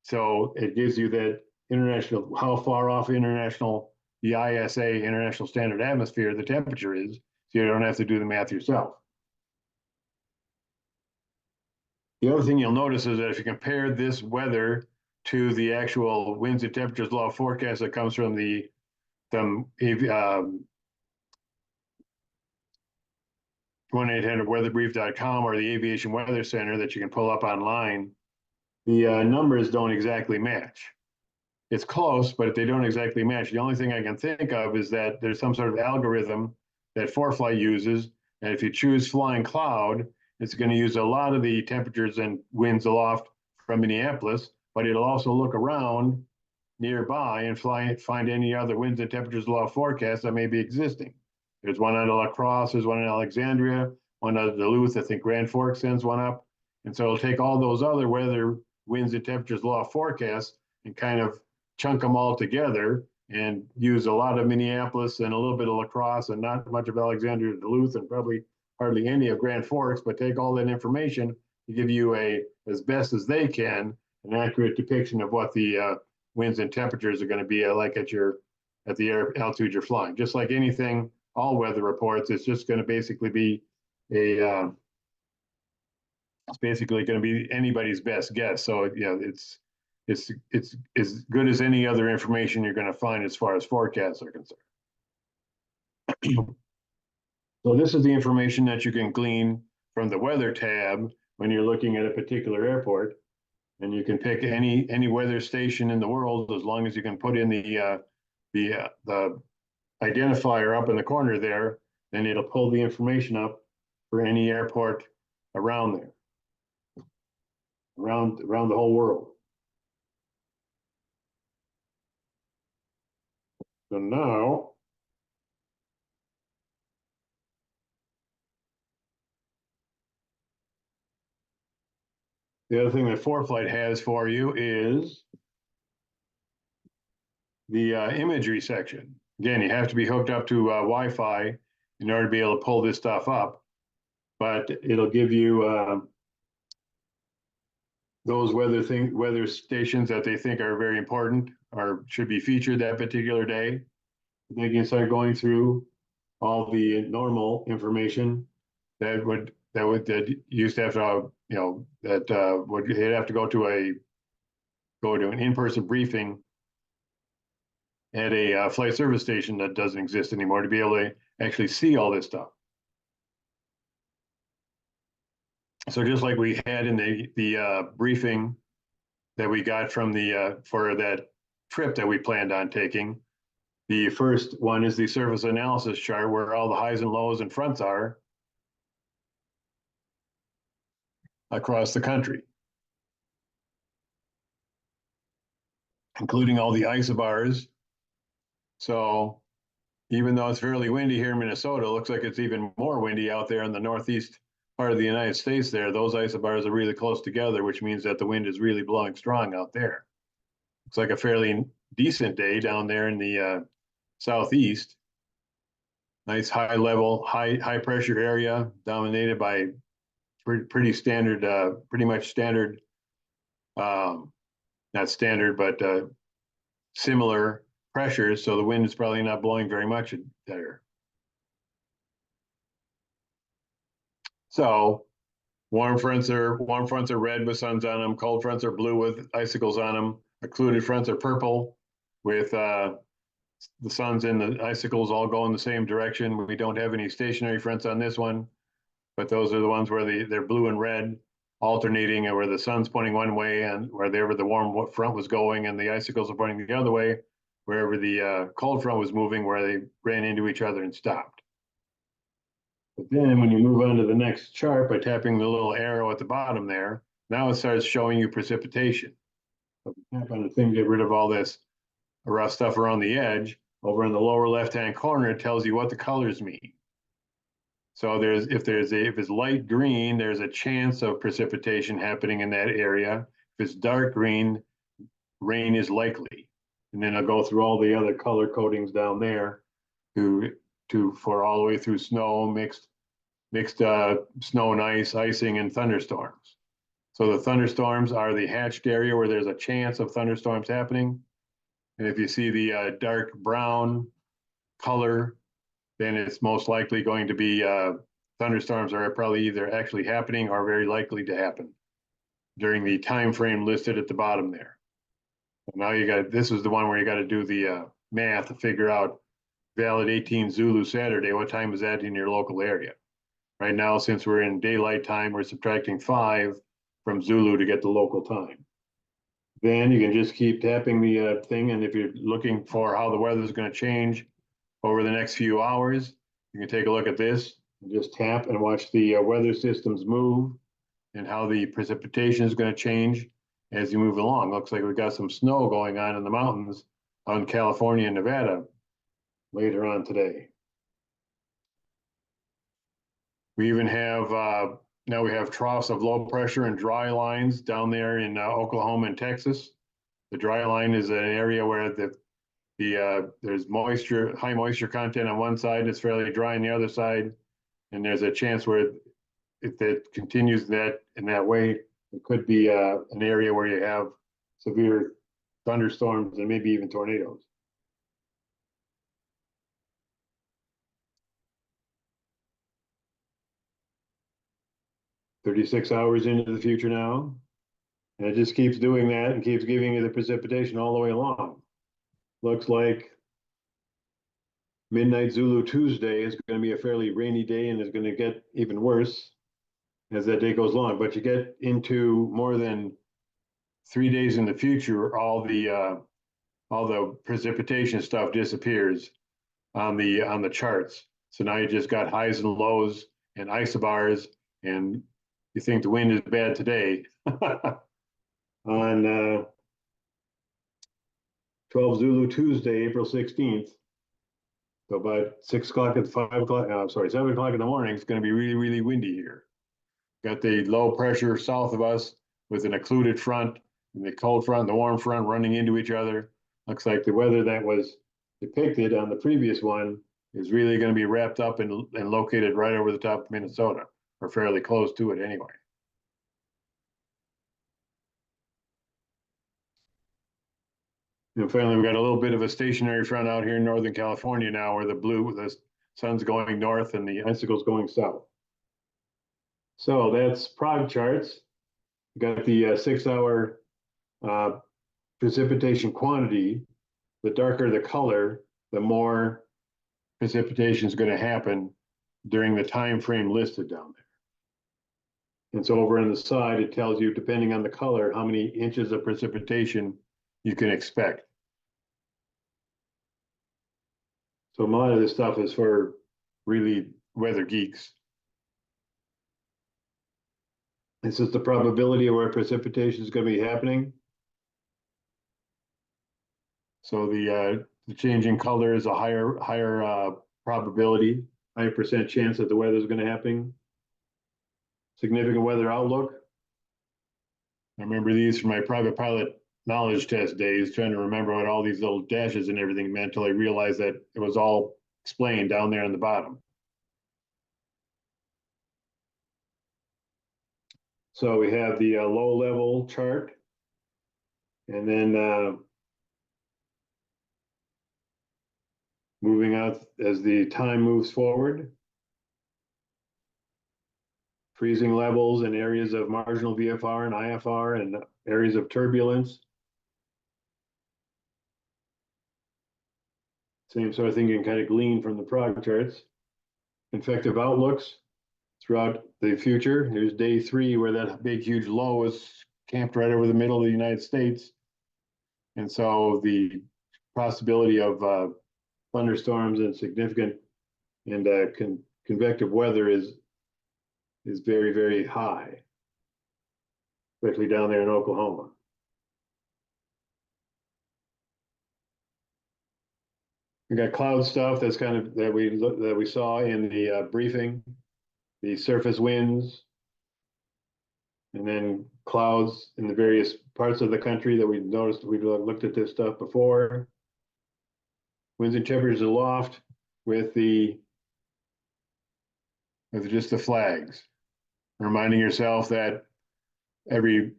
So it gives you that international, how far off the ISA, International Standard Atmosphere, the temperature is, so you don't have to do the math yourself. The other thing you'll notice is that if you compare this weather to the actual winds and temperatures law forecast that comes from the 1-800-weatherbrief.com or the Aviation Weather Center that you can pull up online, the numbers don't exactly match. It's close, but they don't exactly match. The only thing I can think of is that there's some sort of algorithm that ForeFlight uses, and if you choose flying cloud, it's going to use a lot of the temperatures and winds aloft from Minneapolis, but it'll also look around nearby and find any other winds and temperatures aloft forecasts that may be existing. There's one at La Crosse, there's one in Alexandria, one out of Duluth. I think Grand Forks sends one up. And so it'll take all those other weather, winds and temperatures, law forecasts and kind of chunk them all together and use a lot of Minneapolis and a little bit of La Crosse and not much of Alexandria, Duluth, and probably hardly any of Grand Forks, but take all that information to give you as best as they can, an accurate depiction of what the winds and temperatures are going to be like at the air altitude you're flying. Just like anything, all weather reports, it's just going to basically be it's basically going to be anybody's best guess. So it's as good as any other information you're going to find as far as forecasts are concerned. So this is the information that you can glean from the weather tab when you're looking at a particular airport, and you can pick any weather station in the world as long as you can put in the identifier up in the corner there, then it'll pull the information up for any airport around there, around the whole world. So now, the other thing that ForeFlight has for you is the imagery section. Again, you have to be hooked up to Wi-Fi in order to be able to pull this stuff up, but it'll give you those weather stations that they think are very important or should be featured that particular day. They can start going through all the normal information that used to have to would you'd have to go to an in-person briefing at a flight service station that doesn't exist anymore to be able to actually see all this stuff. So just like we had in the briefing that we got from for that trip that we planned on taking, the first one is the surface analysis chart where all the highs and lows and fronts are across the country, including all the isobars. So even though it's fairly windy here in Minnesota, it looks like it's even more windy out there in the northeast part of the United States there. Those isobars are really close together, which means that the wind is really blowing strong out there. Looks like a fairly decent day down there in the southeast. Nice high level, high pressure area dominated by pretty standard, pretty much standard, not standard, but similar pressures. So the wind is probably not blowing very much there. So warm fronts are red with suns on them. Cold fronts are blue with icicles on them. Occluded fronts are purple with the suns and the icicles all go in the same direction. We don't have any stationary fronts on this one, but those are the ones where they're blue and red alternating, and where the sun's pointing one way and wherever the warm front was going, and the icicles are pointing the other way, wherever the cold front was moving, where they ran into each other and stopped. But then when you move on to the next chart by tapping the little arrow at the bottom there, now it starts showing you precipitation. So if you tap on the thing, get rid of all this rough stuff around the edge. Over in the lower left-hand corner, it tells you what the colors mean. So if it's light green, there's a chance of precipitation happening in that area. If it's dark green, rain is likely. And then I'll go through all the other color codings down there for all the way through snow, mixed snow and ice, icing, and thunderstorms. So the thunderstorms are the hatched area where there's a chance of thunderstorms happening. And if you see the dark brown color, then it's most likely going to be thunderstorms are probably either actually happening or very likely to happen during the time frame listed at the bottom there. And now this is the one where you got to do the math to figure out valid 18 Zulu Saturday, what time is that in your local area? Right now, since we're in daylight time, we're subtracting 5 from Zulu to get the local time. Then you can just keep tapping the thing, and if you're looking for how the weather is going to change over the next few hours, you can take a look at this and just tap and watch the weather systems move and how the precipitation is going to change as you move along. Looks like we've got some snow going on in the mountains out in California and Nevada later on today. We even have, now we have troughs of low pressure and dry lines down there in Oklahoma and Texas. The dry line is an area where there's moisture, high moisture content on one side, it's fairly dry on the other side. And there's a chance where if it continues that in that way, it could be an area where you have severe thunderstorms and maybe even tornadoes. "36 hours into the future now, and it just keeps doing that and keeps giving you the precipitation all the way along. Looks like midnight Zulu Tuesday is going to be a fairly rainy day and is going to get even worse as that day goes along. But you get into more than 3 days in the future, all the precipitation stuff disappears on the charts. So now you just got highs and lows and isobars, and you think the wind is bad today. On 12 Zulu Tuesday, April 16th. So about 6 o'clock at 5 o'clock, sorry, 7 o'clock in the morning, it's going to be really, really windy here. Got the low pressure south of us with an occluded front, and the cold front and the warm front running into each other. Looks like the weather that was depicted on the previous one is really going to be wrapped up and located right over the top of Minnesota, or fairly close to it anyway. And finally, we got a little bit of a stationary front out here in Northern California now, where the sun's going north and the icicle's going south. So that's prog charts. We got the 6-hour precipitation quantity. The darker the color, the more precipitation is going to happen during the time frame listed down there. And so over on the side, it tells you, depending on the color, how many inches of precipitation you can expect. So a lot of this stuff is for really weather geeks. This is the probability of where precipitation is going to be happening. So the changing color is a higher probability, higher percent chance that the weather is going to happen. Significant weather outlook. I remember these from my private pilot knowledge test days, trying to remember what all these little dashes and everything meant until I realized that it was all explained down there on the bottom. So we have the low level chart, and then moving out as the time moves forward. Freezing levels in areas of marginal VFR and IFR and areas of turbulence. Same sort of thing you can kind of glean from the prog charts. Effective outlooks throughout the future. Here's day 3 where that big, huge low is camped right over the middle of the United States. And so the possibility of thunderstorms and significant and convective weather is very, very high, especially down there in Oklahoma. We got cloud stuff that's kind of that we saw in the briefing, the surface winds, and then clouds in the various parts of the country that we noticed. We've looked at this stuff before. Winds and temperatures aloft with just the flags, reminding yourself that the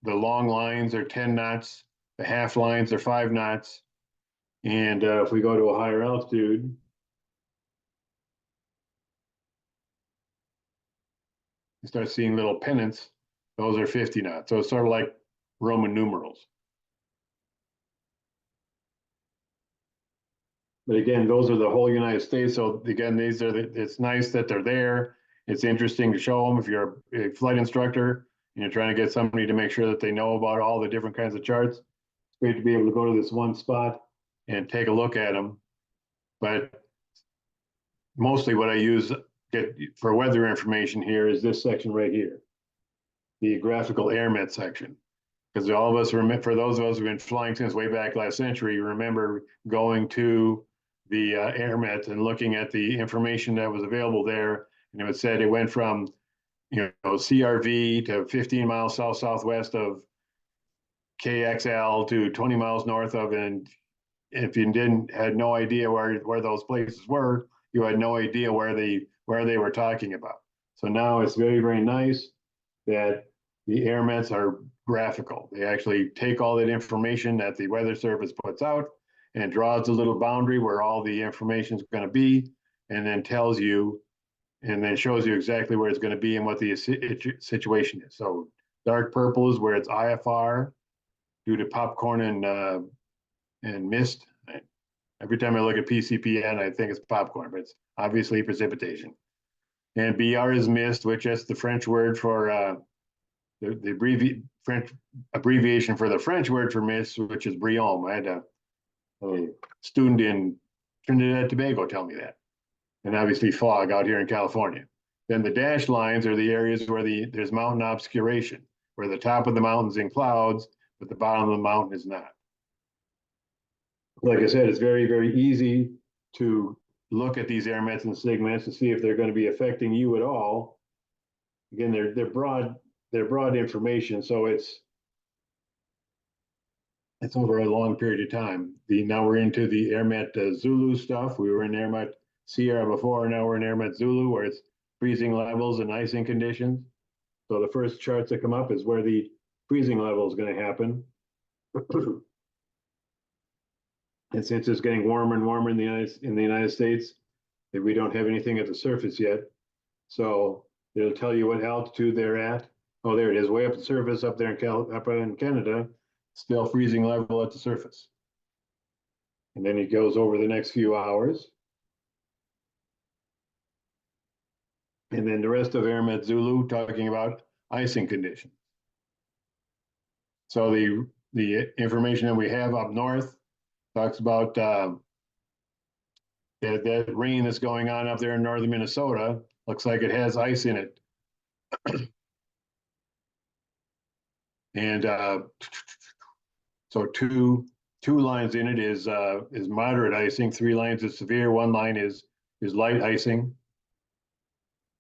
long lines are 10 knots, the half lines are 5 knots. And if we go to a higher altitude, you start seeing little pennants, those are 50 knots. So it's sort of like Roman numerals. But again, those are the whole United States. So again, it's nice that they're there. It's interesting to show them if you're a flight instructor and you're trying to get somebody to make sure that they know about all the different kinds of charts. It's great to be able to go to this one spot and take a look at them. But mostly what I use for weather information here is this section right here, the graphical airmet section. Because all of us, for those of us who've been flying since way back last century, remember going to the AirMet and looking at the information that was available there. And it said it went from, CRV to 15 miles southwest of KXL to 20 miles north of, and if you had no idea where those places were, you had no idea where they were talking about. So now it's very, very nice that the AirMets are graphical. They actually take all that information that the Weather Service puts out and draws a little boundary where all the information is going to be, and then tells you, and then shows you exactly where it's going to be and what the situation is. So dark purple is where it's IFR due to popcorn and mist. Every time I look at PCPN, I think it's popcorn, but it's obviously precipitation. And BR is mist, which is the French word for the French abbreviation for the French word for mist, which is Briome. I had a student in Trinidad and Tobago tell me that. And obviously fog out here in California. Then the dashed lines are the areas where there's mountain obscuration, where the top of the mountain's in clouds, but the bottom of the mountain is not. Like I said, it's very, very easy to look at these AirMets and SIGMETs to see if they're going to be affecting you at all. Again, they're broad information, so it's over a long period of time. Now we're into the AirMet Zulu stuff. We were in AirMet Sierra before, now we're in AirMet Zulu, where it's freezing levels and icing conditions. So the first charts that come up is where the freezing level is going to happen. And since it's getting warmer and warmer in the United States, we don't have anything at the surface yet. So it'll tell you what altitude they're at. Oh, there it is, way up the surface up there up in Canada, still freezing level at the surface. And then it goes over the next few hours. And then the rest of AirMet Zulu talking about icing conditions. So the information that we have up north talks about that rain that's going on up there in northern Minnesota. Looks like it has ice in it. And so two lines in it is moderate icing, 3 lines is severe, 1 line is light icing.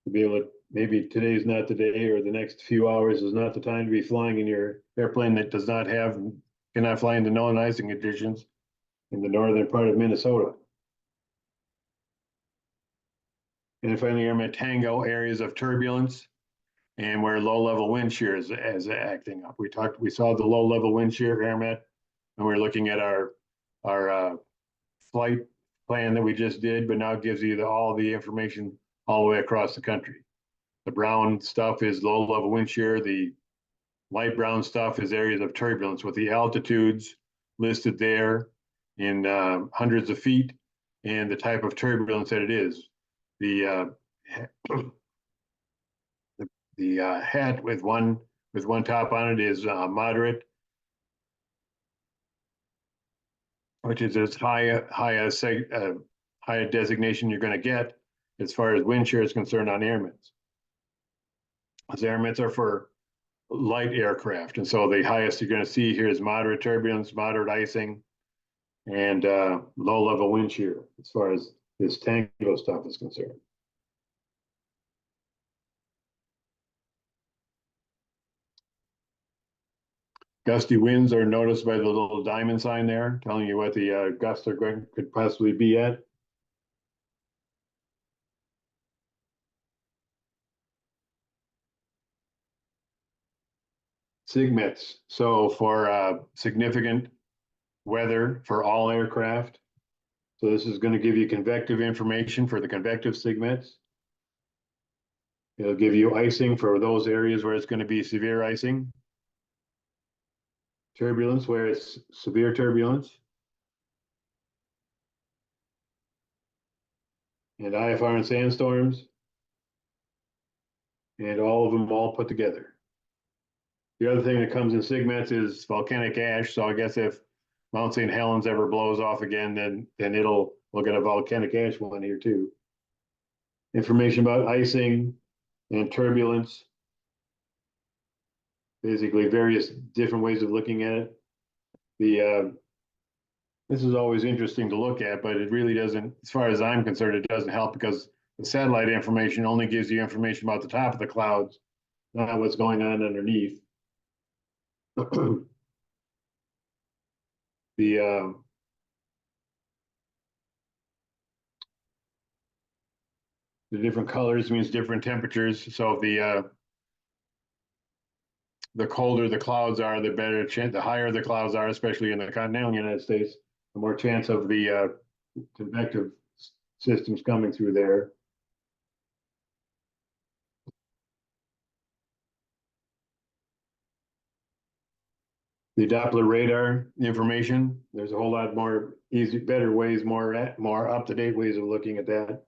To be able to, maybe today's not the day, or the next few hours is not the time to be flying in your airplane that cannot fly into known icing conditions in the northern part of Minnesota. And finally, AirMet Tango, areas of turbulence and where low-level wind shear is acting up. We saw the low-level wind shear AirMet, and we're looking at our flight plan that we just did, but now it gives you all the information all the way across the country. The brown stuff is low-level wind shear. The light brown stuff is areas of turbulence with the altitudes listed there in hundreds of feet and the type of turbulence that it is. The hat with one top on it is moderate, which is as high a designation you're going to get as far as wind shear is concerned on AirMets. As AirMets are for light aircraft, and so the highest you're going to see here is moderate turbulence, moderate icing, and low-level wind shear as far as this Tango stuff is concerned. Gusty winds are noticed by the little diamond sign there, telling you what the gusts could possibly be at. SIGMETs. So for significant weather for all aircraft. So this is going to give you convective information for the convective SIGMETs. It'll give you icing for those areas where it's going to be severe icing. Turbulence where it's severe turbulence. And IFR and sandstorms. And all of them all put together. The other thing that comes in SIGMETs is volcanic ash. So I guess if Mount St. Helens ever blows off again, then we'll get a volcanic ash one here too. Information about icing and turbulence. Basically various different ways of looking at it. This is always interesting to look at, but it really doesn't, as far as I'm concerned, it doesn't help because the satellite information only gives you information about the top of the clouds, not what's going on underneath. The the different colors means different temperatures. So the colder the clouds are, the better chance, the higher the clouds are, especially in the continental United States, the more chance of the convective systems coming through there. The Doppler radar information, there's a whole lot more easy, better ways, more up-to-date ways of looking at that.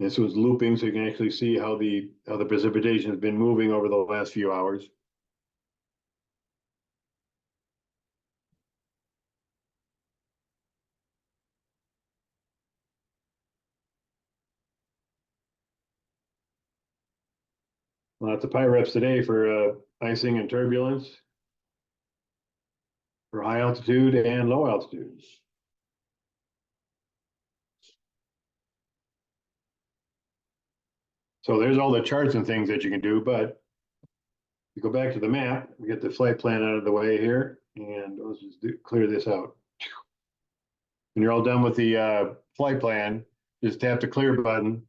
This was looping, so you can actually see how the precipitation has been moving over the last few hours. Lots of PIREPs today for icing and turbulence for high altitude and low altitudes. So there's all the charts and things that you can do, but you go back to the map, we get the flight plan out of the way here, and let's just clear this out. When you're all done with the flight plan, just tap the clear button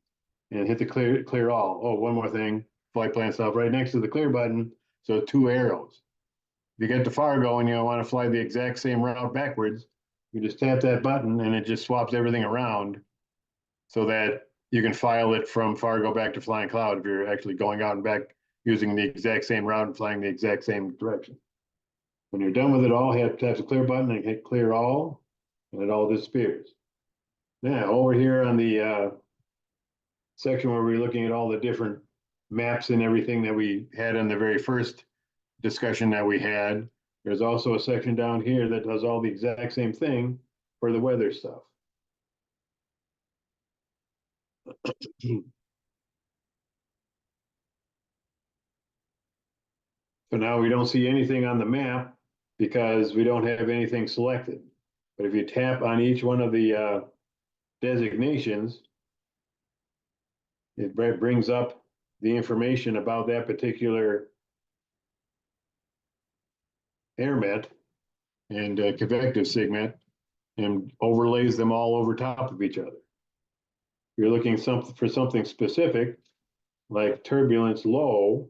and hit the clear all. Oh, one more thing, flight plan stuff right next to the clear button. So 2 arrows. If you get to Fargo and you want to fly the exact same route backwards, you just tap that button and it just swaps everything around so that you can file it from Fargo back to Flying Cloud if you're actually going out and back using the exact same route and flying the exact same direction. When you're done with it all, tap the clear button and hit clear all, and it all disappears. Now, over here on the section where we're looking at all the different maps and everything that we had in the very first discussion that we had, there's also a section down here that does all the exact same thing for the weather stuff. So now we don't see anything on the map because we don't have anything selected. But if you tap on each one of the designations, it brings up the information about that particular airmet and convective sigmet and overlays them all over top of each other. If you're looking for something specific, like turbulence low,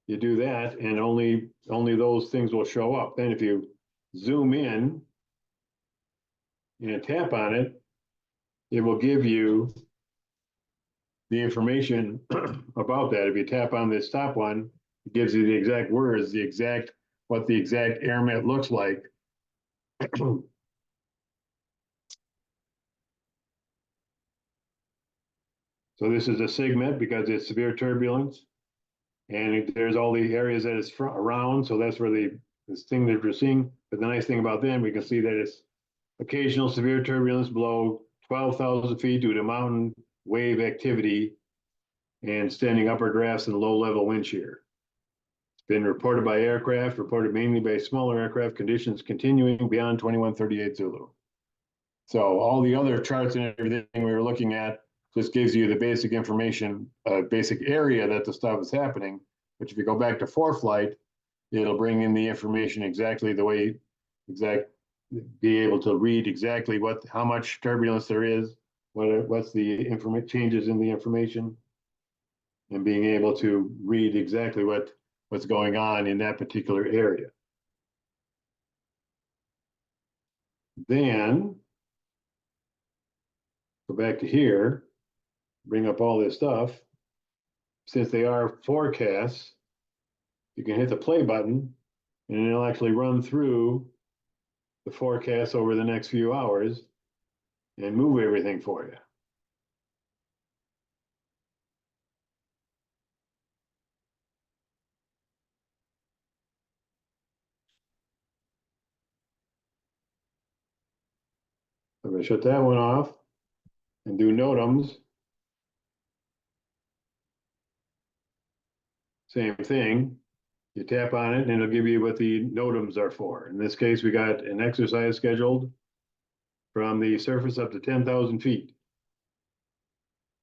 you do that and only those things will show up. Then if you zoom in and tap on it, it will give you the information about that. If you tap on this top one, it gives you the exact words, what the exact airmet looks like. So this is a sigmet because it's severe turbulence. And there's all the areas that it's around. So that's where this thing that we're seeing. But the nice thing about them, we can see that it's occasional severe turbulence below 12,000 feet due to mountain wave activity and standing upper drafts and low level wind shear. It's been reported by aircraft, reported mainly by smaller aircraft, conditions continuing beyond 2138 Zulu. So all the other charts and everything we were looking at just gives you the basic information, basic area that the stuff is happening. But if you go back to ForeFlight, it'll bring in the information exactly the way, be able to read exactly how much turbulence there is, what's the changes in the information, and being able to read exactly what's going on in that particular area. Then go back to here, bring up all this stuff. Since they are forecasts, you can hit the play button and it'll actually run through the forecast over the next few hours and move everything for you. I'm going to shut that one off and do NOTAMs. Same thing. You tap on it and it'll give you what the NOTAMs are for. In this case, we got an exercise scheduled from the surface up to 10,000 feet.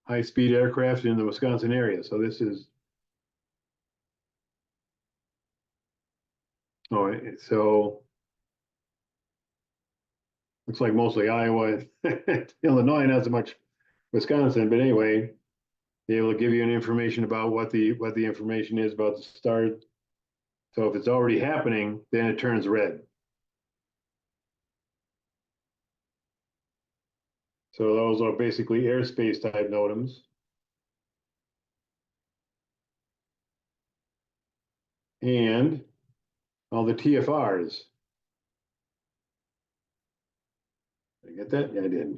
High-speed aircraft in the Wisconsin area. So this is, oh, so looks like mostly Iowa, Illinois, not so much Wisconsin, but anyway, they will give you an information about what the information is about the start. So if it's already happening, then it turns red. So those are basically airspace type NOTAMs. And all the TFRs. Did I get that? Yeah, I did.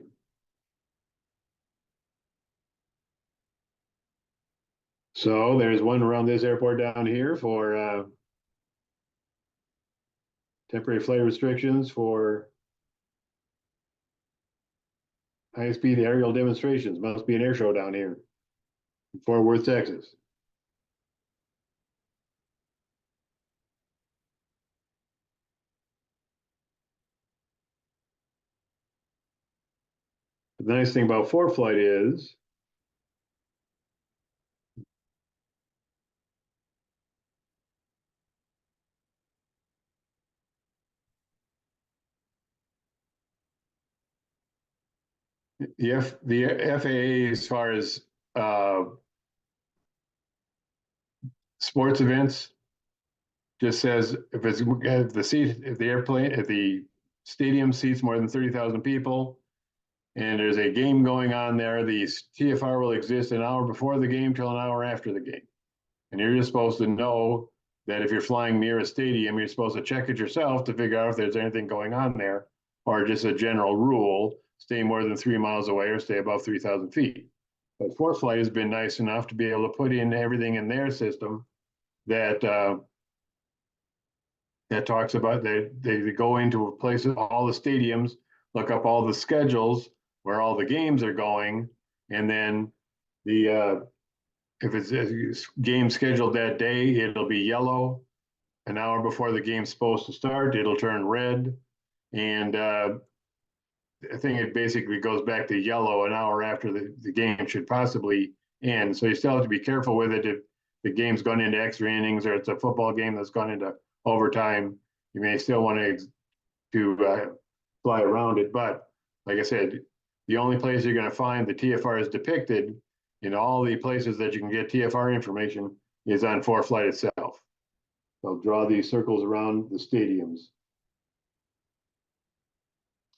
So there's one around this airport down here for temporary flight restrictions for high-speed aerial demonstrations. Must be an air show down here in Fort Worth, Texas. The nice thing about ForeFlight is the FAA, as far as sports events, just says if the stadium seats more than 30,000 people, and there's a game going on there, the TFR will exist an hour before the game till an hour after the game. And you're just supposed to know that if you're flying near a stadium, you're supposed to check it yourself to figure out if there's anything going on there, or just a general rule, stay more than 3 miles away or stay above 3,000 feet. But ForeFlight has been nice enough to be able to put in everything in their system that that talks about they go into places, all the stadiums, look up all the schedules where all the games are going, and then the if it's a game scheduled that day, it'll be yellow. An hour before the game's supposed to start, it'll turn red. And I think it basically goes back to yellow an hour after the game should possibly end. So you still have to be careful with it. If the game's gone into extra innings or it's a football game that's gone into overtime, you may still want to fly around it. But like I said, the only place you're going to find the TFR is depicted in all the places that you can get TFR information is on ForeFlight itself. They'll draw these circles around the stadiums.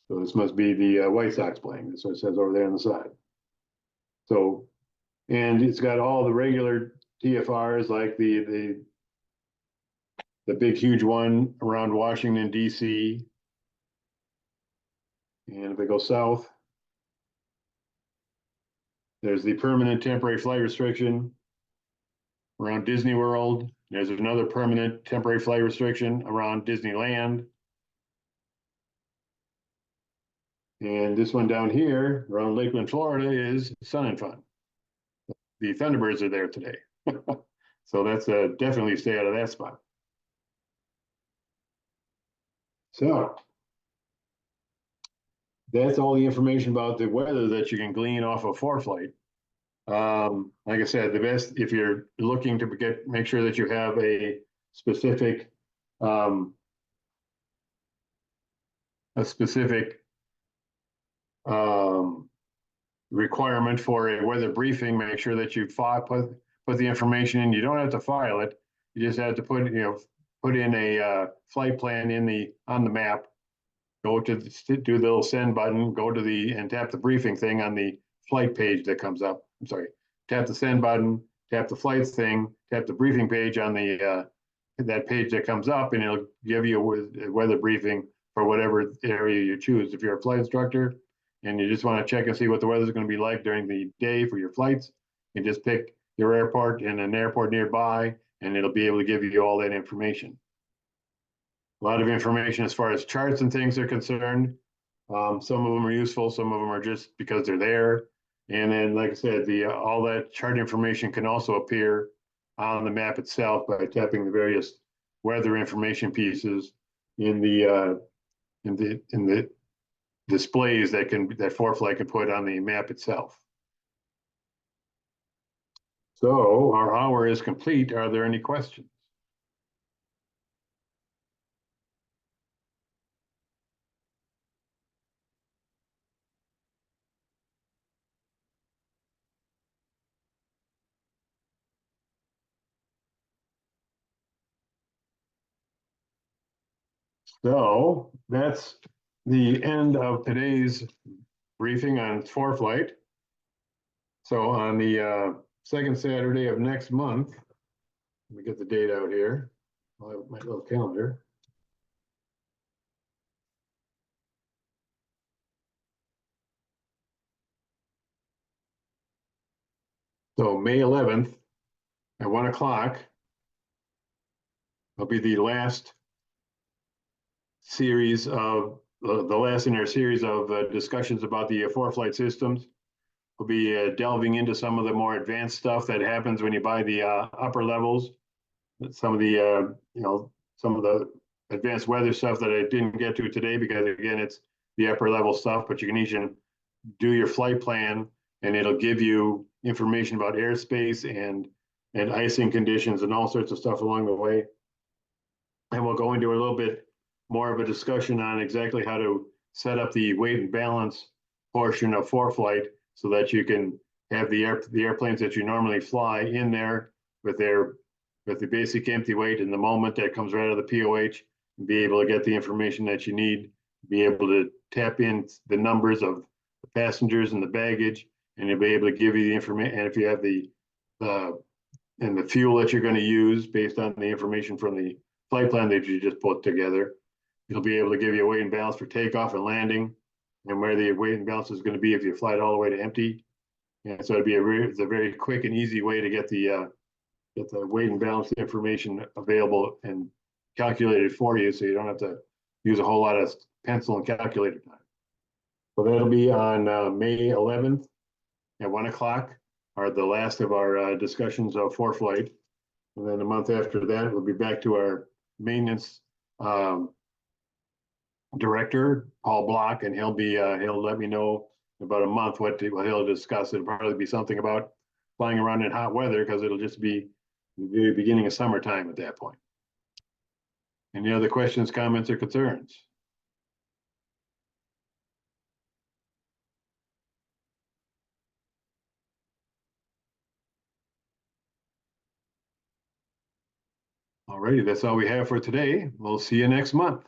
So this must be the White Sox playing. That's what it says over there on the side. So, and it's got all the regular TFRs like the big huge one around Washington, D.C. And if I go south, there's the permanent temporary flight restriction around Disney World. There's another permanent temporary flight restriction around Disneyland. And this one down here around Lakeland, Florida is Sun and Fun. The Thunderbirds are there today. So that's definitely stay out of that spot. So that's all the information about the weather that you can glean off of ForeFlight. Like I said, the best if you're looking to make sure that you have a specific requirement for a weather briefing. Make sure that you put the information in. You don't have to file it. You just have to put in a flight plan on the map. Go to do the little send button. Go to and tap the briefing thing on the flight page that comes up. I'm sorry. Tap the send button. Tap the flights thing. Tap the briefing page on that page that comes up, and it'll give you a weather briefing for whatever area you choose. If you're a flight instructor and you just want to check and see what the weather is going to be like during the day for your flights, you just pick your airport and an airport nearby, and it'll be able to give you all that information. A lot of information as far as charts and things are concerned. Some of them are useful, some of them are just because they're there. And then, like I said, all that chart information can also appear on the map itself by tapping the various weather information pieces in the displays that ForeFlight can put on the map itself. So our hour is complete. Are there any questions? So that's the end of today's briefing on ForeFlight. So on the second Saturday of next month, let me get the date out here. I'll have my little calendar. So May 11th at 1 o'clock will be the last series of the last in our series of discussions about the ForeFlight systems. We'll be delving into some of the more advanced stuff that happens when you buy the upper levels. Some of the some of the advanced weather stuff that I didn't get to today because again it's the upper level stuff, but you can even do your flight plan and it'll give you information about airspace and icing conditions and all sorts of stuff along the way. And we'll go into a little bit more of a discussion on exactly how to set up the weight and balance portion of ForeFlight so that you can have the airplanes that you normally fly in there with the basic empty weight in the moment that comes right out of the POH, and be able to get the information that you need, be able to tap in the numbers of the passengers and the baggage, and you'll be able to give you the information. And if you have the fuel that you're going to use based on the information from the flight plan that you just put together, it'll be able to give you a weight and balance for takeoff and landing, and where the weight and balance is going to be if you fly it all the way to empty. And so it's a very quick and easy way to get the weight and balance information available and calculated for you, so you don't have to use a whole lot of pencil and calculator time. So that'll be on May 11th at 1 o'clock, are the last of our discussions of ForeFlight. And then a month after that, we'll be back to our maintenance director, Paul Block, and he'll let me know about a month what he'll discuss. It'll probably be something about flying around in hot weather because it'll just be the beginning of summertime at that point. Any other questions, comments, or concerns? All righty, that's all we have for today. We'll see you next month.